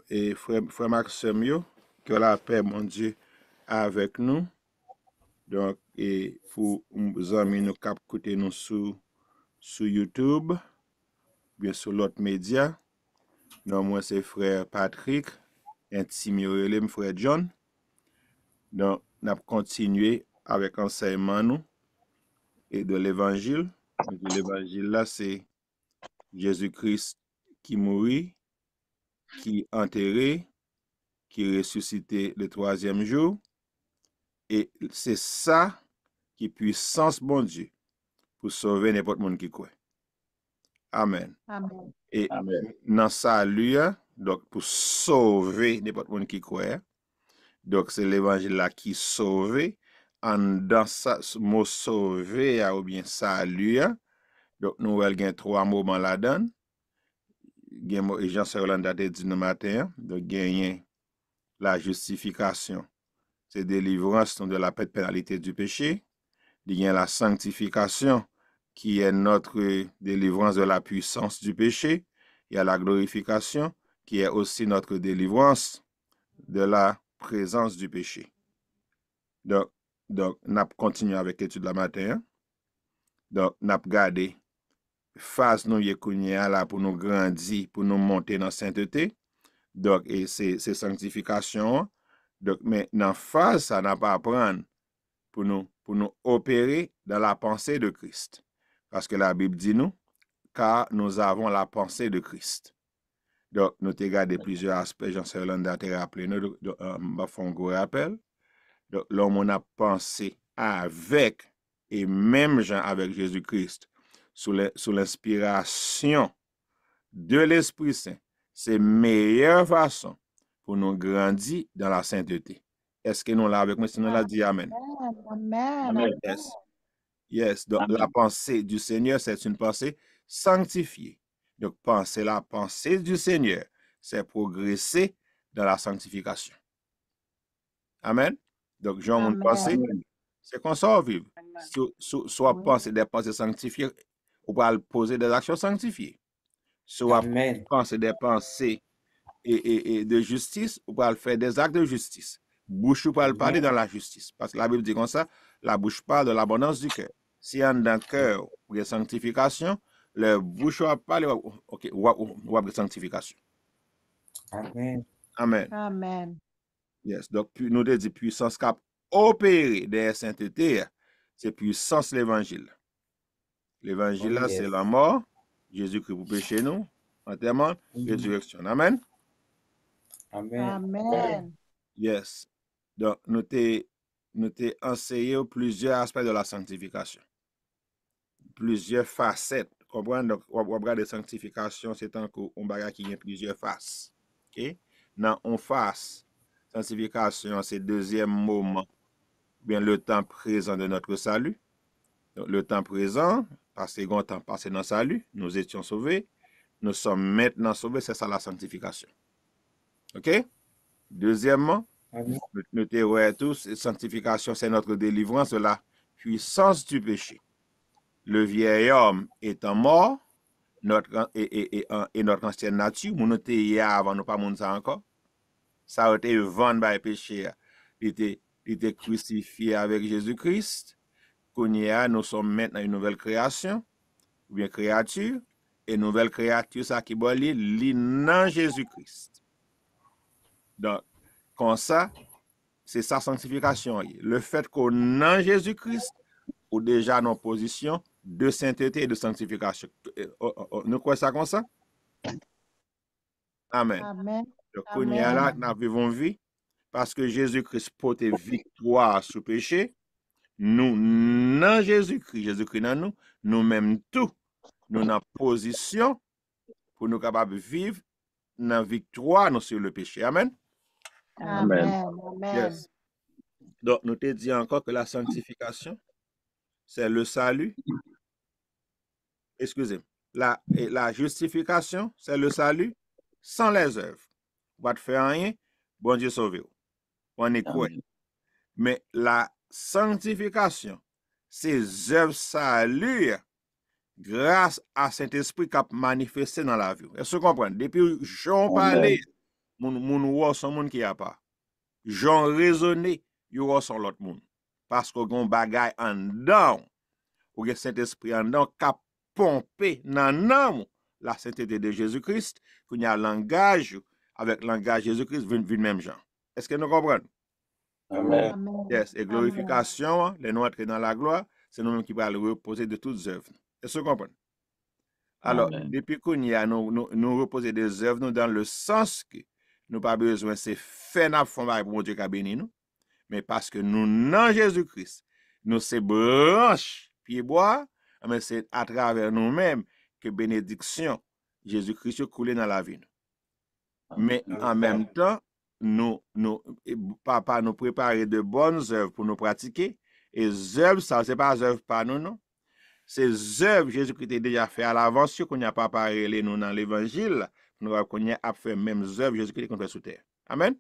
et frère Maxime, yo, que la paix, mon Dieu, avec nous. Donc, et pour nous amis, nous cap écouter nous sur YouTube, bien sur l'autre média. Donc, moi, c'est frère Patrick, intime relève frère John. Donc, nous avons continué avec enseignement nous et de l'évangile. L'évangile là, c'est Jésus-Christ qui mourit, qui enterré, qui ressuscité le troisième jour. Et c'est ça qui est puissance bon Dieu pour sauver n'importe monde qui croit. Amen. Amen. Et dans salut, donc pour sauver n'importe monde qui croit, donc c'est l'évangile là qui sauve. En dans ça mot sauver ou bien salut, donc nous avons trois moments là-dedans. Jean Roland a dit le matin, donc gagner la justification, c'est délivrance de la pénalité du péché. Il y a la sanctification qui est notre délivrance de la puissance du péché. Il y a la glorification qui est aussi notre délivrance de la présence du péché. Donc on a continué avec l'étude la matin. Donc, on a gardé phase nous yekounia là pour nous grandir, pour nous monter dans la sainteté. Donc, et c'est sanctification. Donc, mais dans phase, ça n'a pas à prendre pour nous opérer dans la pensée de Christ. Parce que la Bible dit nous, car nous avons la pensée de Christ. Donc, nous avons regardé plusieurs aspects, Jean-Sébastien Hollande a rappelé, nous avons fait un gros rappel. Donc, l'homme on a pensé avec, et même gens avec Jésus-Christ, sous l'inspiration de l'Esprit Saint, c'est la meilleure façon pour nous grandir dans la sainteté. Est-ce que nous l'avons avec moi? Si nous l'avons dit Amen. Amen. Yes. Yes. Donc, la pensée du Seigneur, c'est une pensée sanctifiée. Donc, penser la pensée du Seigneur, c'est progresser dans la sanctification. Amen. Donc, Jean, mon pensée, c'est qu'on sort vivre. Soit penser des pensées sanctifiées, ou pas poser des actions sanctifiées. Soit penser des pensées et de justice, ou pas faire des actes de justice. Bouche ou pas le parler dans la justice. Parce que la Bible dit comme ça, la bouche parle de l'abondance du cœur. Si on dans le cœur, ou de sanctification, le bouche va parler, ok, ou de sanctification. Amen. Amen. Amen. Yes. Donc, nous devons dire puissance cap opérer des saintetés, c'est puissance l'évangile. L'évangile, là, c'est la mort, Jésus-Christ pour pécher nous, enterrement, résurrection. Amen. Amen. Yes. Donc, nous t'ai enseigné plusieurs aspects de la sanctification. Plusieurs facettes. Comprenez? Donc, on va regarder sanctification, c'est un bagage qui a plusieurs faces. OK? Dans une face, sanctification, c'est le deuxième moment, bien le temps présent de notre salut. Donc, le temps présent, parce que grand temps passé dans le salut, nous étions sauvés. Nous sommes maintenant sauvés, c'est ça la sanctification. OK? Deuxièmement, nous te tous, sanctification, c'est notre délivrance de la puissance du péché. Le vieil homme étant mort, notre ancienne nature, nous étions avant, nous pas monde ça encore. Ça a été vendu par le péché. Il était crucifié avec Jésus-Christ. Nous sommes maintenant une nouvelle création, ou bien créature, et nouvelle créature, ça qui est li dans Jésus-Christ. Donc, comme ça, c'est sa sanctification. Le fait qu'on a Jésus-Christ, ou déjà en position de sainteté et de sanctification. Nous croyons ça comme ça? Amen. Amen. Donc, on y a là, nous vivons vie, parce que Jésus-Christ porte victoire sur le péché. Nous, dans Jésus-Christ, Jésus-Christ dans nous, nous-mêmes tout, nous en position pour nous capables de vivre dans la victoire nous, sur le péché. Amen. Amen. Yes. Donc, nous te dit encore que la sanctification, c'est le salut. Excusez-moi. La justification, c'est le salut sans les œuvres. Pas de faire rien, bon Dieu sauve. On est quoi? Mais la sanctification, c'est œuvres salut grâce à Saint-Esprit qui a manifesté dans la vie. Est-ce que vous comprenez? Depuis Jean parlait moun wò son moun qui a pas. J'en raisonné, yo wò son l'autre moun. Parce que gon bagay en dedans, ou gen Saint-Esprit en dedans, ka pomper nan nan la sainteté de Jésus-Christ, qu'on y a langage, avec langage Jésus-Christ, vin même gens. Est-ce que nous comprenons? Amen. Amen. Yes, et glorification, les nous entrer dans la gloire, c'est nous-mêmes qui va le reposer de toutes œuvres. Est-ce que vous comprenez? Alors, Amen. depuis qu'on y a, nous reposer des œuvres, nous dans le sens que nous pas besoin, c'est fait n'a fond pour mon Dieu qui a béni nous, mais parce que nous, dans Jésus-Christ, nous c'est branche, pied bois, mais c'est à travers nous-mêmes que bénédiction, Jésus-Christ coule dans la vie. Mais en même temps, papa nous préparer de bonnes œuvres pour nous pratiquer. Et œuvres, ça, c'est pas œuvres par nous, non. Ces œuvres, Jésus-Christ a déjà fait à l'avance, qu'on n'a pas parlé nous dans l'évangile, nous qu'on a fait même œuvres, Jésus-Christ qu'on fait sous terre. Amen.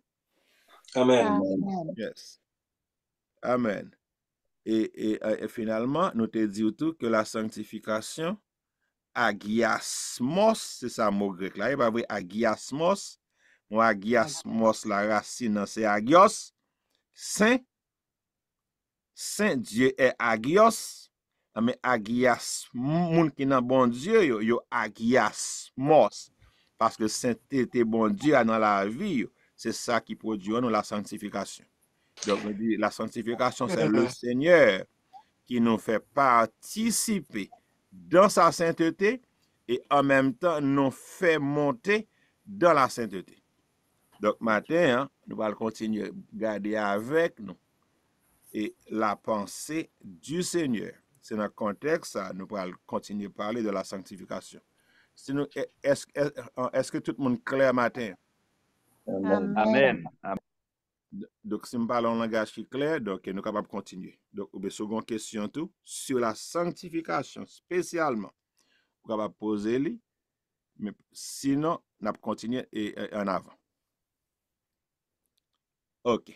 Amen. Amen. Yes. Amen. Et finalement, nous te dit tout que la sanctification, agiasmos, c'est ça le mot grec là, il va vrai agiasmos. Moi, agiasmos, la racine, c'est agios. Saint Dieu est agios. Mais agias, moun qui nan bon Dieu, yo agiasmos. Parce que sainteté bon Dieu dans la vie, c'est ça qui produit nous la sanctification. Donc, on dit, la sanctification, c'est le Seigneur qui nous fait participer dans sa sainteté et en même temps nous fait monter dans la sainteté. Donc, matin, nous allons continuer à garder avec nous et la pensée du Seigneur. C'est dans le contexte, nous allons continuer à parler de la sanctification. Est-ce que tout le monde est clair matin? Amen. Amen. Donc, si nous parlons en langage qui est clair, donc nous sommes capables de continuer. Donc, une seconde question tout, sur la sanctification spécialement, nous sommes capables de poser les, mais sinon, nous allons continuer en avant. OK.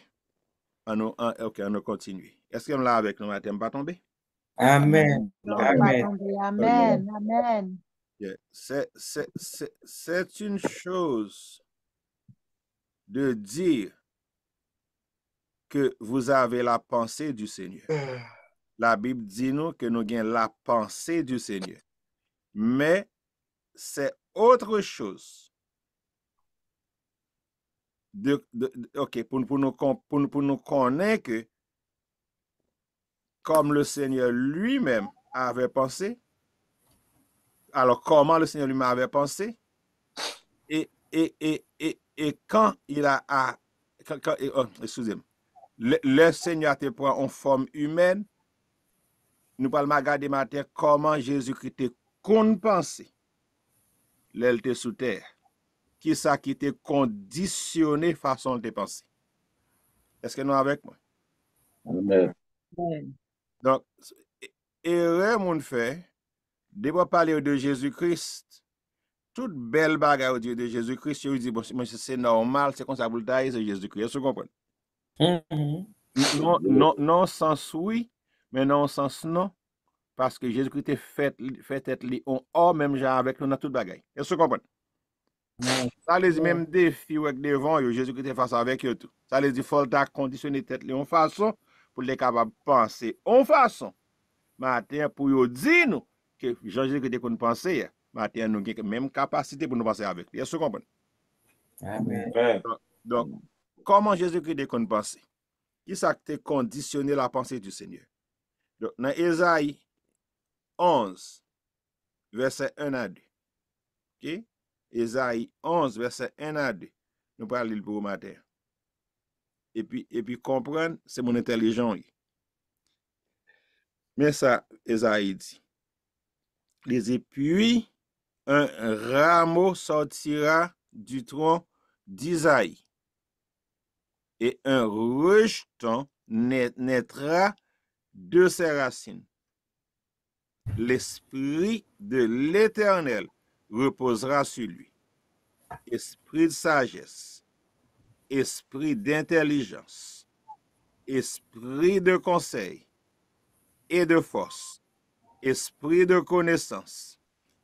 On continue. Est-ce que nous là avec nous matin, pas tomber? Amen. Non, Amen. pas tomber. Amen. Amen. Yeah. C'est une chose de dire que vous avez la pensée du Seigneur. La Bible dit nous que nous avons la pensée du Seigneur. Mais c'est autre chose. OK, pour nous connaître que comme le Seigneur lui-même avait pensé, alors comment le Seigneur lui-même avait pensé, et quand il a excusez-moi, le Seigneur te prend en forme humaine, nous parlons regarder matin comment Jésus-Christ te qu'on pensé, l'elle te sous terre, qui ça qui te conditionné façon de penser. Est-ce que nous avec moi? Amen. Donc, erreur mon fait, dès qu'on parle de Jésus-Christ, toute belle bagarre au Dieu de Jésus-Christ, je dis, bon, c'est normal, c'est comme ça vous le taillez, c'est Jésus-Christ. Est-ce que vous comprenez? Non, sens oui, mais non, sens non, parce que Jésus-Christ est fait être en même genre avec nous dans toute bagaille. Est-ce que vous comprenez? Ça les dit même défi avec devant, Jésus-Christ est face avec eux tout. Ça les dit, faut conditionner tête en façon pour les capables de penser en façon. Matin, pour vous dire nous que Jésus-Christ est qu'on penser, matin, nous avons la même capacité pour nous penser avec lui. Est-ce que vous comprenez? Amen. Donc, comment Jésus-Christ est qu'on penser? Qui ça qui a conditionné la pensée du Seigneur? Donc, dans Ésaïe 11, verset 1 à 2. OK? Ésaïe 11, verset 1 à 2. Nous parlons lire pour vous matin. Et puis comprendre, c'est mon intelligence. Mais ça, Ésaïe dit. Et puis, un rameau sortira du tronc d'Isaïe, et un rejeton naîtra de ses racines. L'esprit de l'Éternel reposera sur lui. Esprit de sagesse, esprit d'intelligence, esprit de conseil et de force, esprit de connaissance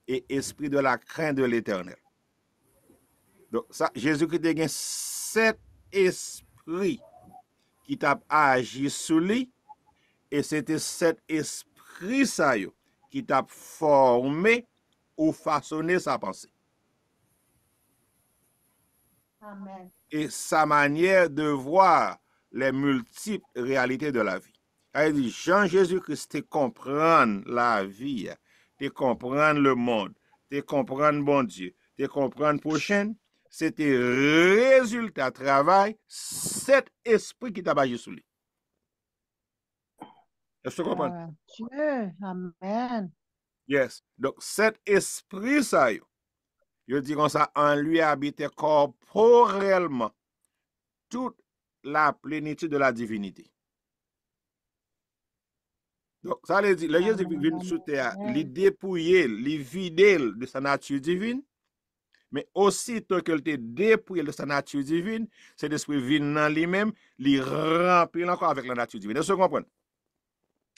et esprit de la crainte de l'Éternel. Donc, ça, Jésus-Christ a 7 esprits qui t'a agi sous lui, et c'était 7 esprits ça yo, qui t'a formé ou façonné sa pensée. Amen. Et sa manière de voir les multiples réalités de la vie. Elle dit, Jean-Jésus-Christ te comprendre la vie, te comprendre le monde, te comprendre bon Dieu, te comprendre prochaine, c'était résultat travail, cet esprit qui t'a basé sous lui. Est-ce que tu comprends? Dieu. Amen. Yes. Donc, cet esprit, ça, je dis comme ça, en lui habitait corporellement toute la plénitude de la divinité. Donc, ça veut dire, le Jésus qui vient sous terre, il dépouillé, il vidé de sa nature divine, mais aussitôt qu'il te dépouillé de sa nature divine, cet esprit vient dans lui-même, il remplit encore avec la nature divine. Est-ce que vous comprenez?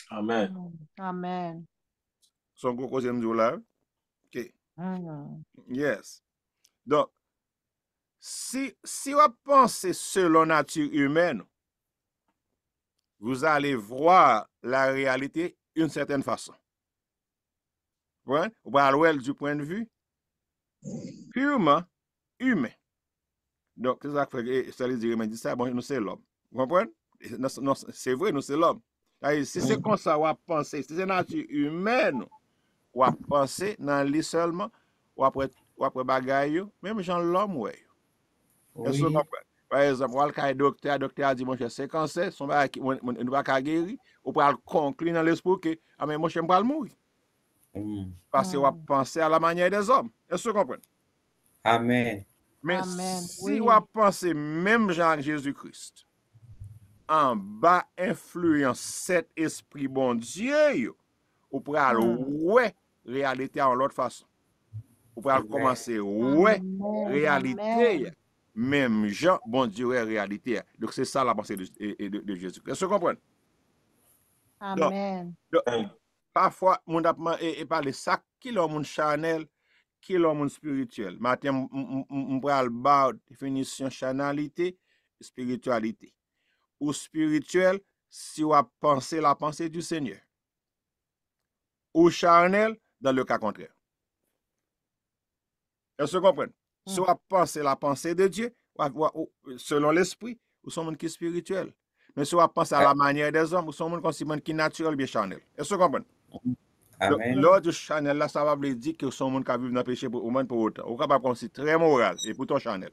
Amen. Amen. Son gros cause là. OK. Yes. Donc, si on pense selon nature humaine, vous allez voir la réalité d'une certaine façon. Ouais? Vous allez voir du point de vue purement humain. Donc, c'est ça que ça veut dire, dit ça, bon, nous c'est l'homme. Vous comprenez? Non, c'est vrai, nous c'est l'homme. Si c'est comme ça, on va penser, si c'est nature humaine, on va penser dans lui seulement, ou après bagaille, même genre l'homme, ouais. Est-ce que vous comprenez? Par exemple, on va le docteur a dit, mon cher, c'est cancer, son bagage, on ne va pas guérir, on peut le conclure dans l'esprit que, ah, mais mon cher, on va le mourir. Parce qu'on va penser à la manière des hommes. Est-ce que vous comprenez? Amen. Mais Amen. si on va penser même Jean Jésus-Christ, en bas influence cet esprit bon Dieu, on pourra ouais réalité en l'autre façon. On pourra commencer ouais réalité. Même Jean, bon Dieu, est réalité. Donc, c'est ça la pensée de Jésus. Est-ce que vous comprenez? Amen. Donc, parfois, mon et parler ça, qui est le monde charnel, qui est le monde spirituel. Maintenant, on parle de définition charnalité, spiritualité. Ou spirituel, si on a pensé la pensée du Seigneur. Ou charnel, dans le cas contraire. Est-ce que vous comprenez? Si on a pensé la pensée de Dieu, selon l'esprit, ou son monde qui est spirituel. Mais si on pense à la manière des hommes, ou son monde qui est naturel, bien charnel. Est-ce que vous comprenez? Amen. Lors du charnel, là, ça va vous dire que son monde qui vit dans le péché pour autant. Ou capable comme si très moral, et pourtant charnel.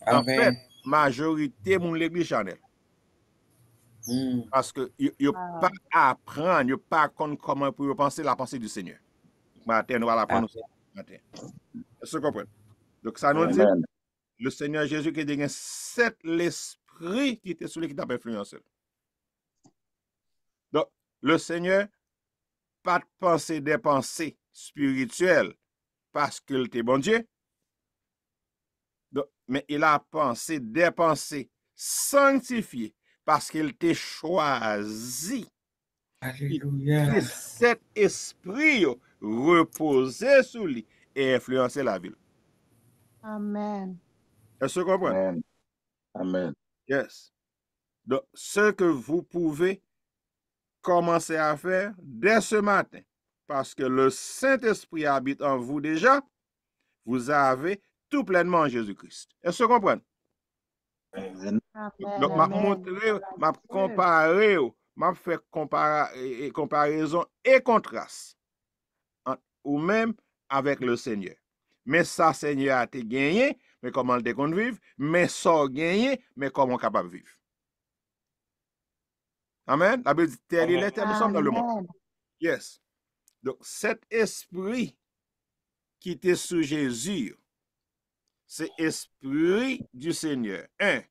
En fait, majorité de l'église charnel. Parce que il pas apprendre, il pas connaître comment pour penser la pensée du Seigneur. Matin, nous allons apprendre matin. Est-ce que vous comprenez? Donc, ça nous dit, le Seigneur Jésus qui a dit, c'est l'esprit qui était celui qui t'a influencé. Donc, le Seigneur, pas de penser des pensées spirituelles parce qu'il était bon Dieu, donc, mais il a pensé des pensées sanctifiées parce qu'il t'a choisi. Alléluia. Et cet esprit reposait sur lui et influençait la ville. Amen. Est-ce que vous comprenez? Amen. Yes. Donc, ce que vous pouvez commencer à faire dès ce matin, parce que le Saint-Esprit habite en vous déjà, vous avez tout pleinement en Jésus-Christ. Est-ce que vous comprenez? Amen. Donc, m'a montré, m'a comparé, m'a fait comparaison et contraste, ou même avec le Seigneur. Mais ça, Seigneur a été gagné, mais comment le qu'on vivre, mais ça gagné, mais comment capable de vivre. Amen. La Bible dit, tel il est, tel nous sommes dans le monde. Yes. Donc, cet esprit qui était sous Jésus, c'est esprit du Seigneur. 1.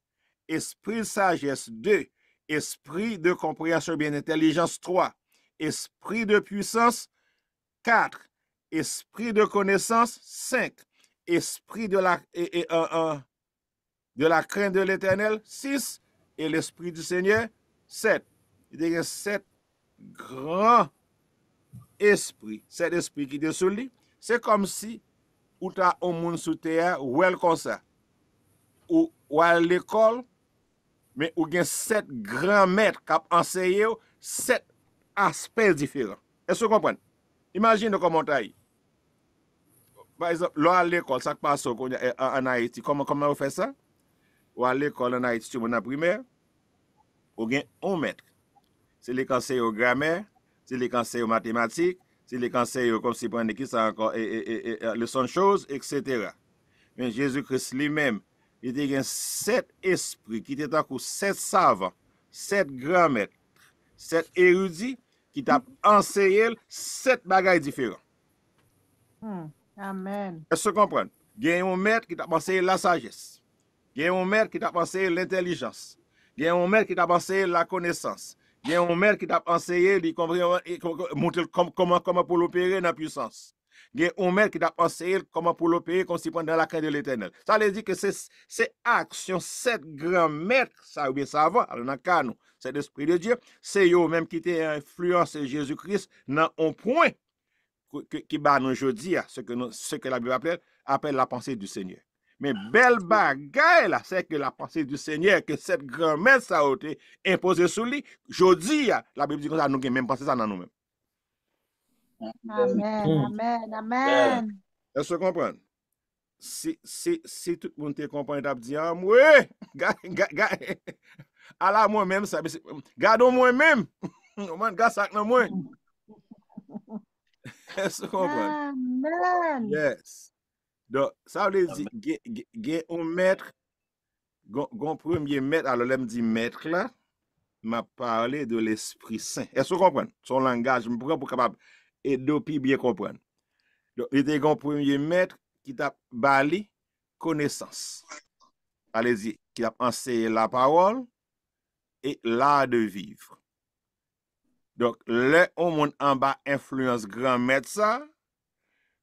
Esprit de sagesse. 2. Esprit de compréhension bien intelligence. 3. Esprit de puissance. 4. Esprit de connaissance. 5. Esprit de la crainte de l'Éternel. 6. Et l'esprit du Seigneur. 7. Il y a 7 grands esprits. Cet esprit qui est sous lui, c'est comme si ou ta un moun sou terre, ou elle comme ça. Ou à l'école, mais ou gen 7 grands maîtres qui ont enseigné 7 aspects différents. Est-ce que vous comprenez? Imaginez comment tu as. Par exemple, là à l'école, ça passe en Haïti, comment vous faites ça? Ou à l'école en Haïti, tu es en primaire, ou gen un maître. C'est les conseils au grammaire, c'est les conseils aux mathématiques, c'est les conseils comme si prendre qui ça encore, leçon de choses, etc. Mais Jésus-Christ lui-même, il était gen 7 esprits qui étaient encore 7 savants, 7 grands maîtres, 7 érudits qui t'a enseigné 7 bagages différents. Amen. Est-ce que vous comprenez? Il y a un maître qui t'a enseigné la sagesse. Il y a un maître qui t'a enseigné l'intelligence. Il y a un maître qui t'a enseigné la connaissance. Il y a un maître qui t'a enseigné comment pour l'opérer dans la puissance. Il y a un maître qui t'a enseigné comment pour l'opérer comme si dans la crainte de l'éternel. Ça veut dire que c'est action, 7 grands maîtres, ça ou bien ça va, dans le cas nous, c'est l'Esprit de Dieu, c'est eux même qui t'a influencé Jésus-Christ dans un point qui bat nous aujourd'hui, ce que la Bible appelle la pensée du Seigneur. Mais belle bagaille là, c'est que la pensée du Seigneur, que cette grand-mère ça a été imposée sur lui, aujourd'hui, la Bible dit que ça nous même pensé ça dans nous-mêmes. Amen. Amen. Amen. Est-ce que vous comprenez? Si tout le monde te comprend, tu dit, ah, ouais, à la moi-même, ça, gardons moi-même, regarde ça dans moi. Est-ce que vous comprenez? Amen. Yes. Donc, ça veut dire, il y a un maître, un premier maître, alors là, me dit maître là, m'a parlé de l'Esprit Saint. Est-ce que vous comprenez? Son langage, je me prends pour capable et depuis bien comprendre. Donc, il y a un premier maître qui t'a bali connaissance. Allez-y, qui a enseigné la parole et l'art de vivre. Donc, là, on monte en bas influence grand maître ça.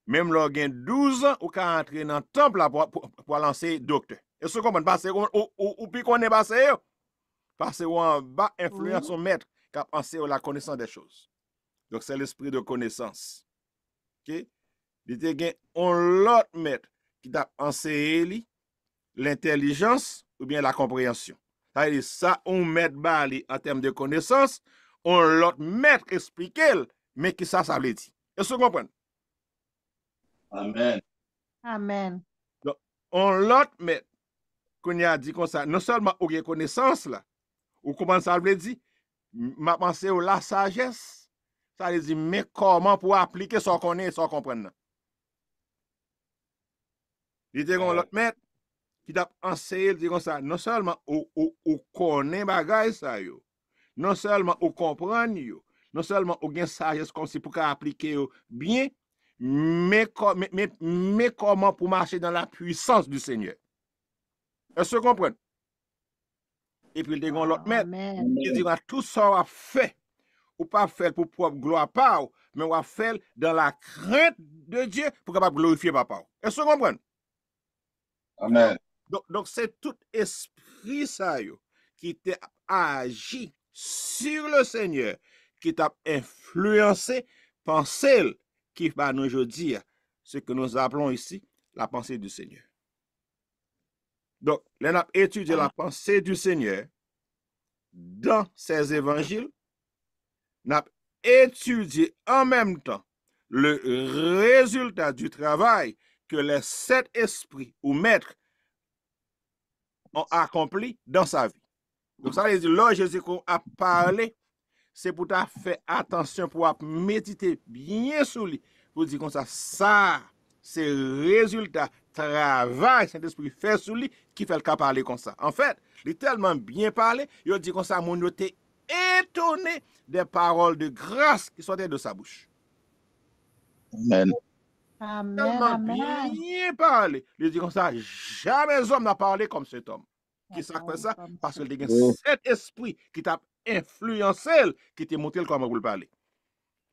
Même là, il 12 ans, ou ka entrer dans le temple pour lancer docteur. Est-ce que vous comprenez? Parce que ou puis qu'on est passé, parce que en bas influence son maître qui a pensé à la connaissance des choses. Donc, c'est l'esprit de connaissance. OK? Il y a un autre maître qui t'a enseigné l'intelligence ou bien la compréhension. C'est-à-dire, ça, on maître bali en termes de connaissance, on l'autre maître explique, mais qui ça veut dire. Est-ce que vous comprenez? Amen. Amen. Donc, on l'autre maître, qu'on y a dit comme ça, non seulement ou une connaissance là, ou comment ça veut dire, m'a pensé à la sagesse, ça veut dire, mais comment pour appliquer ce qu'on est, ce qu'on comprend. Il dit qu'on l'autre maître, qui t'a enseigné, dit comme ça, non seulement ou connaît bagay ça yo, non seulement ou comprendre yo, non seulement ou gen sagesse comme si pour appliquer yo bien, mais comment pour marcher dans la puissance du Seigneur. Est-ce que vous comprenez? Et puis il dit qu'on l'autre maître, il dit tout ça on fait, ou pas fait pour propre gloire pas, mais on fait dans la crainte de Dieu pour capable glorifier papa. Est-ce que vous comprenez? Amen. Donc c'est tout esprit ça yo, qui t'a agi sur le Seigneur, qui t'a influencé, pensée, qui va nous aujourd'hui ce que nous appelons ici la pensée du Seigneur. Donc, on a étudié la pensée du Seigneur dans ses évangiles, on a étudié en même temps le résultat du travail que les 7 esprits ou maîtres ont accompli dans sa vie. Donc, ça veut dire, là, Jésus a parlé, c'est pour ta faire attention, pour méditer bien sur lui, pour dire comme ça, c'est le résultat, travail, Saint-Esprit fait sur lui, qui fait le cas parler comme ça. En fait, il est tellement bien parlé, il dit comme ça, mon était étonné des paroles de grâce qui sortaient de sa bouche. Amen. Amen. Tellement Amen. bien parlé. Il dit comme ça, jamais homme n'a parlé comme cet homme. Qui ça fait ça? Parce que il y a cet esprit qui t'a influencé, qui t'a montré comment vous le parlez.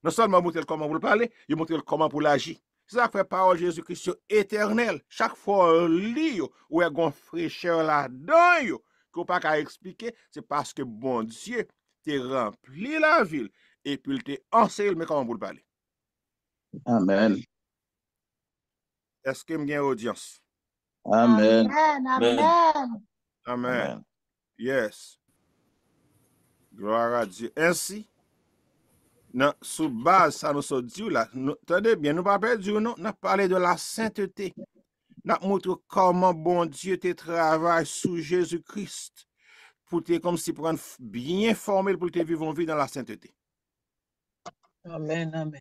Non seulement montré comment vous le parlez, il montré comment vous l'agir. Ça fait parole Jésus-Christ éternel. Chaque fois on lit ou est gon fraîcheur là-dedans, qu'on pas qu'à expliquer, c'est parce que bon Dieu t'a rempli la ville et puis il t'a enseigné mais comment vous le parlez. Amen. Est-ce que m'gen audience? Amen. Amen. Amen. Amen. Amen. Amen. Yes. Gloire à Dieu. Ainsi, sous base, ça nous a dit là, attendez bien, nous pas perdu, non? On a parlé de la sainteté. On a montré comment bon Dieu te travaille sous Jésus-Christ pour te, comme si pour bien formé pour te vivre une vie dans la sainteté. Amen. Amen.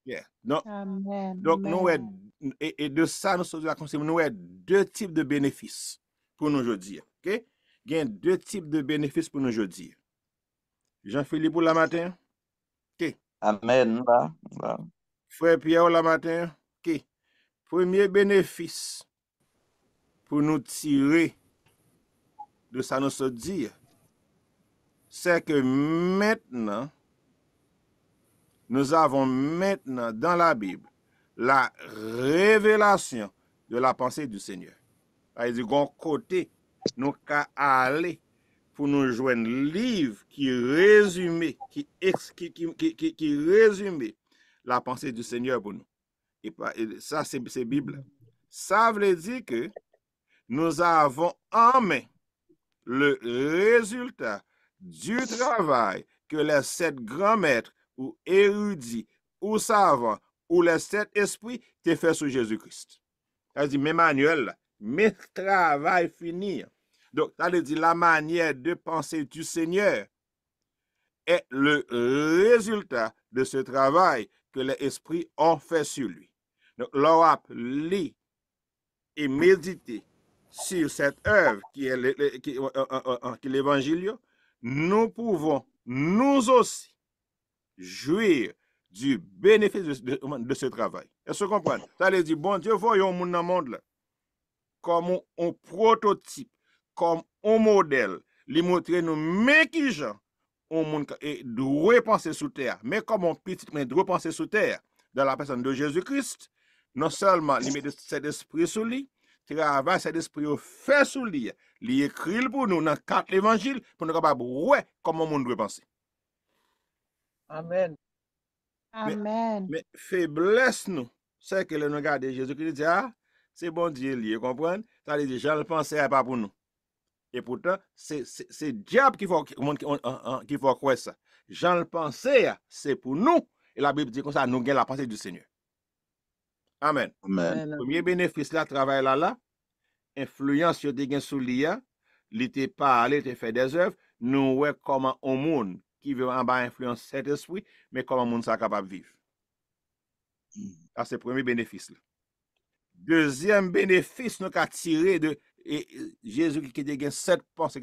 Yeah. Donc, Amen. nous, Amen. et de ça, nous sommes nous avons deux types de bénéfices pour nous aujourd'hui. OK? Il y a deux types de bénéfices pour nous aujourd'hui. Jean-Philippe pour la matin. OK. Amen. Là. Frère Pierre la matin. OK. Premier bénéfice pour nous tirer de ça, nous se dire, c'est que maintenant, nous avons maintenant dans la Bible la révélation de la pensée du Seigneur. C'est-à-dire qu'on côté, nous qu'à aller pour nous joindre un livre qui résume, qui résume la pensée du Seigneur pour nous. Et ça, c'est Bible. Ça veut dire que nous avons en main le résultat du travail que les 7 grands maîtres ou érudits ou savants ou les 7 esprits t'ont fait sur Jésus-Christ. Ça veut dire, mes manuels, mes travail fini. Donc, ça veut dire la manière de penser du Seigneur est le résultat de ce travail que les esprits ont fait sur lui. Donc, l'on lit et méditer sur cette œuvre qui est l'évangile, nous pouvons nous aussi jouir du bénéfice de ce travail. Est-ce que vous comprenez? Ça veut dire, bon Dieu, voyons mon dans le monde là, comme un prototype, comme un modèle, lui montrer nous, mais qui gens, on doit penser sous terre, mais comme on petit, mais doit penser sous terre, dans la personne de Jésus-Christ, non seulement il met cet esprit sous lui, travail cet esprit fait sous lui, il écrit pour nous dans 4 évangiles, pour nous capables ouais comment on doit penser. Amen. Amen. Mais faiblesse nous, c'est que nous regardons Jésus-Christ dit, ah, c'est bon Dieu lié, comprendre? Ça veut dire, je le pensais pas pour nous. Et pourtant, c'est diable qui faut croire ça. Jean le pensait, c'est pour nous. Et la Bible dit comme ça, nous gagnons la pensée du Seigneur. Amen. Amen. Premier bénéfice là, travail là, influence sur des gains sous l'IA, l'été parlé, l'été fait des œuvres, nous voyons comment un monde qui veut en bas influence cet esprit, mais comment un monde ça capable de vivre. Ça, c'est le premier bénéfice là. Deuxième bénéfice, nous avons tiré de Jésus qui a 7 pensées,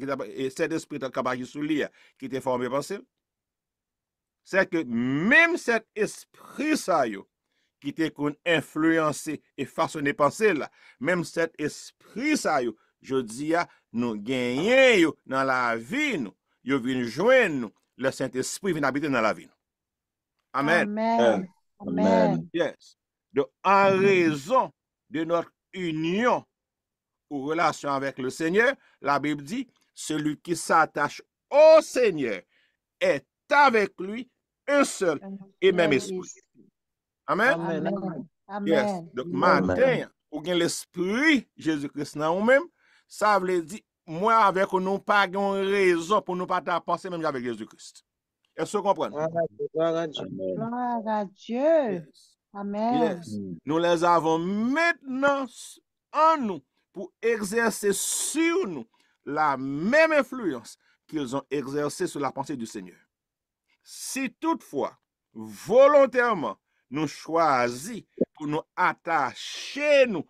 7 esprits qui sous lui, qui était formé pensée, c'est que même cet esprit ça, qui était influencé et façonné penser là, même cet esprit ça, je dis, nous gagnons dans la vie, nous venons joindre nous, le Saint-Esprit vient habiter dans la vie. Amen. Amen. Amen. Yes. Donc, en raison de notre union ou relation avec le Seigneur, la Bible dit, celui qui s'attache au Seigneur est avec lui un seul et même esprit. Amen. Amen. Yes. Amen. Donc, matin, ou bien l'esprit Jésus-Christ dans nous-mêmes, ça veut dire, moi avec nous, pas de raison pour nous pas penser même avec Jésus-Christ. Est-ce que vous comprenez? Gloire à Dieu. Gloire à Dieu. Yes. Amen. Yes. Nous les avons maintenant en nous pour exercer sur nous la même influence qu'ils ont exercée sur la pensée du Seigneur. Si toutefois, volontairement, nous choisissons pour nous attacher nous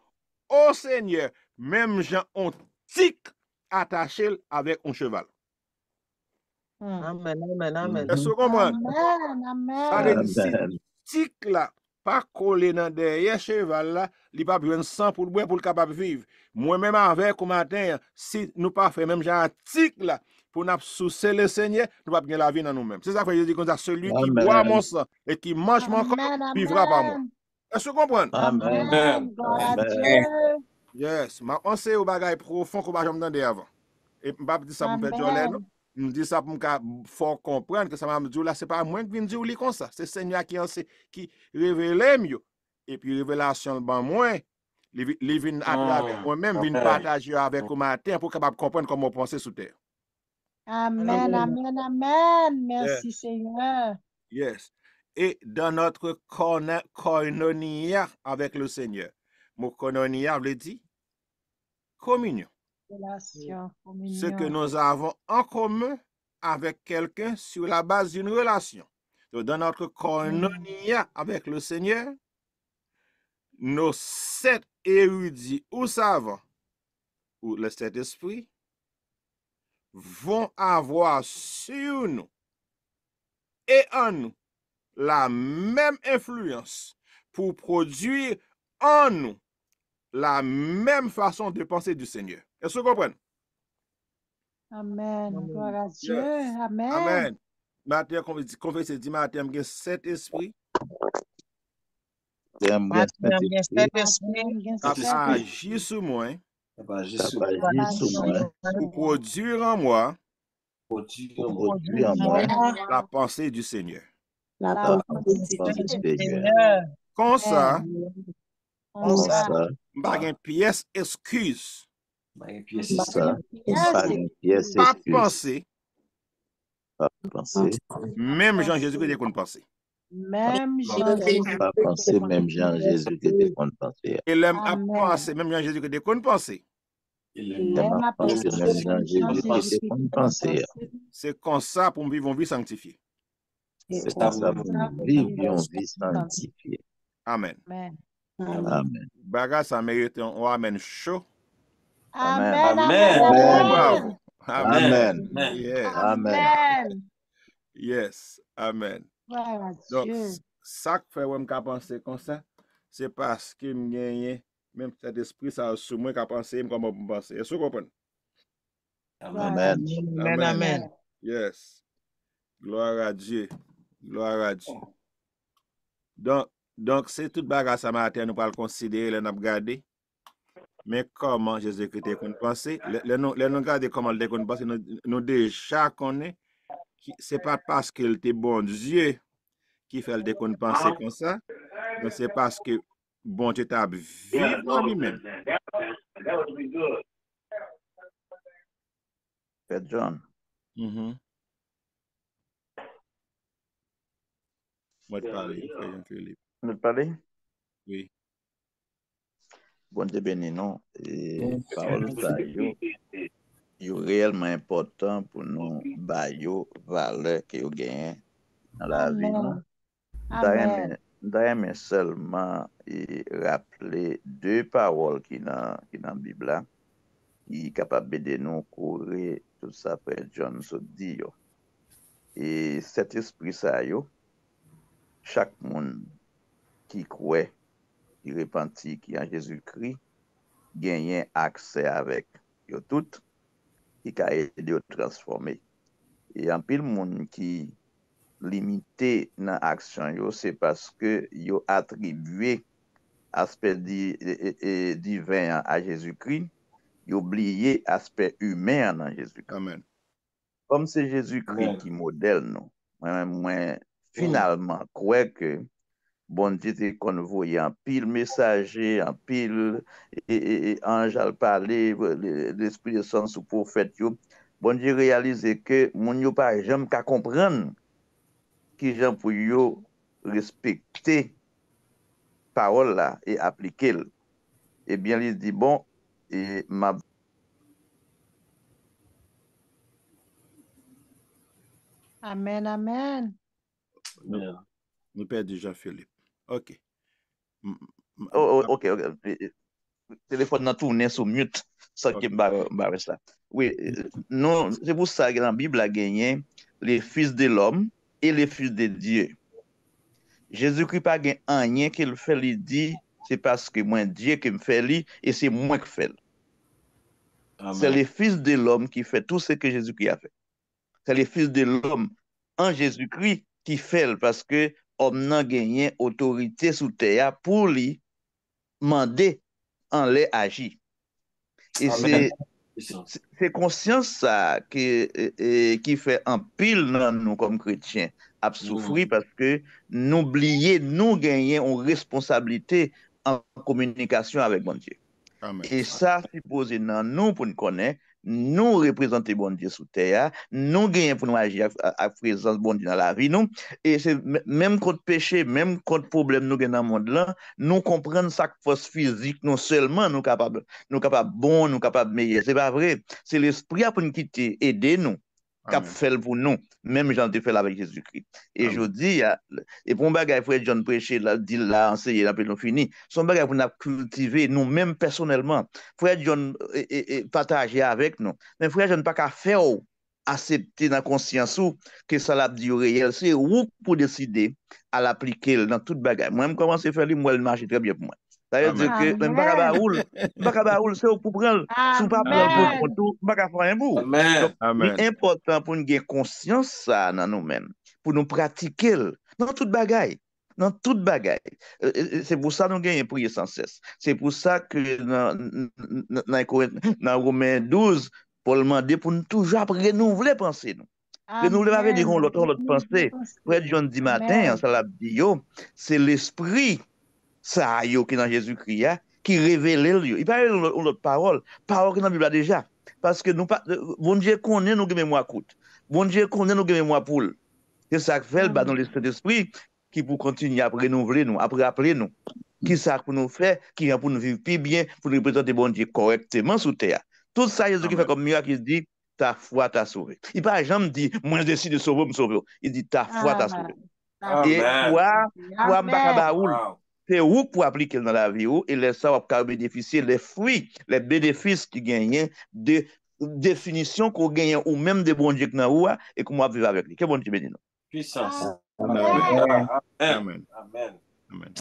au Seigneur, même gens ont tic attaché avec un cheval. Amen. Amen. Amen. Est-ce que vous comprenez? Amen. Ça veut dire, Amen. si tic là, pas collé dans derrière cheval là, il pas besoin de sang pour le capable vivre. Moi-même avec au matin, si nous pas fait même genre tic là, pour nous soucier le Seigneur, nous pas bien la vie dans nous-mêmes. C'est ça que je dis comme ça, celui qui Amen. boit mon sang et qui mange mon corps, vivra par moi. Est-ce que vous comprenez? Amen. Amen. Gloire à Dieu. Yes, on sait au bagay profond qu'on va jamais entendre avant. Et je ne dis ça pour me faire joler, non? Je dis ça pour me faire comprendre que ça m'a dit là, c'est pas moi qui viens dire comme ça. C'est le Seigneur qui révèle mieux. Et puis révélation le ban moins. Li vin avec moi-même, vin partager avec vous matin pour capable comprendre comment penser sous terre. Amen, amen, amen. Yes. Merci Seigneur. Yes. Et dans notre koinonia avec le Seigneur. Mon koinonia veut dire communion. Relation, Ce que communion. nous avons en commun avec quelqu'un sur la base d'une relation. Donc, dans notre koinonia avec le Seigneur, nos 7 érudits ou savants, ou le Saint-Esprit, vont avoir sur nous et en nous la même influence pour produire en nous la même façon de penser du Seigneur. Est-ce que vous comprenez? Amen. Gloire à Dieu. Yes. Amen. Amen. Matin, confessez, dit matin, il y a 7 esprits Matin, bien Saint-Esprit, qui agissent sur moi Capagis pour produire en moi produit en moi la pensée du Seigneur. La la pensée pensée du du Seigneur. Seigneur. Comme ça, Comme Comme ça. ça, pas une pièce excuse. comme ça, Yes. pas une pièce Pas excuse, penser, pas penser, même Jean-Jésus qu'on pensait. Même Jean-Jésus. pas penser, même Jean-Jésus qui était qu'on pensait. Et l'aime à Amen. penser, même Jean-Jésus qu'on pensait. Il m'a pensé, même Jean-Jésus qui était qu'on pensait. C'est comme ça pour vivre une vie sanctifiée. C'est comme ça pour nous vivre une vie sanctifiée. Amen. Amen. Amen. Baga, ça mérite un amen chaud. Amen. Amen. Amen. Bravo. Amen. Amen. Yes. Amen. Amen. Yes. Amen. Gloire à Donc, Dieu. ça que fait moi penser comme ça, c'est parce que je gagne même cet esprit ça sous moi qui penser comme je pense. Est-ce que vous comprenez? Gloire à Amen. Dieu. Amen, amen. Yes. Gloire à Dieu. Gloire à Dieu. Donc c'est tout bagage ça matin nous pas le considérer, le n'a regarder. Mais comment Jésus-Christ est qu'on penser, nous regarder comment il est qu'on penser, nous déjà connaît c'est pas parce qu'il était bon Dieu qui fait le qu'on penser comme ça, mais c'est parce que bon Dieu t'a vivre en lui-même. Père John, Moi te parler, Frère Jean-Philippe. nous parler? Oui. Bon Dieu béni nous. Et parole ça, yo réellement important pour nous bailler valeur que yo gagne dans la vie nous. Amen. D'ailleurs, seulement rappeler 2 paroles qui dans la Bible là, qui est capable de nous courir tout ça Frère John so dit yo. Et cet esprit ça yo, chaque monde qui croit, qui repentit, qui en Jésus-Christ, gagne accès avec yo tout, qui a aidé à transformer. Et en pile monde qui limité dans l'action yo, c'est parce que yo attribué aspect divin à Jésus-Christ, yo oublié aspect humain dans Jésus-Christ. Amen. Comme c'est Jésus-Christ qui modèle nous, moi finalement crois que bon Dieu te convoyé en pile messager, en pile ange à parler, l'esprit de sens ou prophète yo. Bon Dieu réalise que mon yo pas jamais qu'à comprendre qui gens pour yo respecter parole là et appliquer. Eh bien il dit bon et ma Amen. Amen. Nous perdons Jean-Philippe. OK. OK. Téléphone n'a tourné sur mute, ça qui me ça. Oui, non, c'est pour ça que dans la Bible a gagné les fils de l'homme et les fils de Dieu. Jésus-Christ pas gagné rien qu'il fait, il dit, c'est parce que moi Dieu qui me fait lui et c'est moi qui fais. C'est les fils de l'homme qui fait tout ce que Jésus-Christ a fait. C'est les fils de l'homme en Jésus-Christ qui fait parce que homme n'a gagné autorité sous terre pour lui demander en les agir. Et c'est conscience ça qui fait un pile dans nous comme chrétiens à souffrir parce que nous oublier, nous gagner une responsabilité en communication avec bon Dieu. Amen. Et ça, supposé dans nous pour nous connaître, nous représenter bon Dieu sous terre, nous gagnons pour nous agir à présence bon Dieu dans la vie, nous. Et c'est même contre péché, même contre problème nous gagnons dans le monde là, nous comprenons ça force physique, non seulement nous capables bon, nous capables meilleurs. C'est pas vrai. C'est l'esprit pour nous quitter, aider nous, cap fait pour nous, même j'en ai fait avec Jésus-Christ. Et je dis, et pour un bagage, frère John prêcher, dit là, enseigner, là, puis nous fini. Son bagage pour nous cultiver, nous-mêmes personnellement. Frère John partager avec nous. Mais frère John pas qu'à faire accepter dans la conscience ou que ça l'a dit au réel. C'est où pour décider à l'appliquer dans toute bagage. Moi, je commence à faire lui, moi, le marche très bien pour moi. Ça veut dire que même pas qu'à baoul, c'est pour prendre, si pas prendre pour compte, pas qu'à faire un bout. Donc, c'est important pour nous avoir conscience ça dans nous-mêmes, pour nous pratiquer dans toute bagaille. Dans toute bagaille. C'est pour ça que nous gagnons prier sans cesse. C'est pour ça que dans Romains 12, Paul demande pour nous toujours renouveler pensée. Renouveler pas dire qu'on l'autre pensée. Frère John dit matin, ça l'a dit, c'est l'esprit. Ça qui est dans Jésus-Christ, qui révèle lui. Il parle l'autre parole qui est dans la Bible déjà. Parce que nous pas, bon Dieu connaît nous mémoire courte. Bon Dieu connaît nous mémoire poule. C'est ça que fait dans l'esprit qui pour continuer à renouveler nous, à rappeler nous. Qui ça pour nous faire, qui vient pour nous vivre plus bien, pour nous représenter bon Dieu correctement sous terre. Tout ça, Jésus qui fait comme miracle, il dit, ta foi t'a sauvé. Il pas jamais dit, moi je décide de sauver, me sauver. Il dit, ta foi t'a sauvé. Et toi, m'bakabaoul. C'est où pour appliquer dans la vie et les ça va bénéficier les fruits, les bénéfices qui gagnent de définition qu'on gagne ou même de bon Dieu que nous et qu'on va vivre avec lui. Que bon Dieu bénisse nous. Puissance. Amen. Amen. Amen. Amen.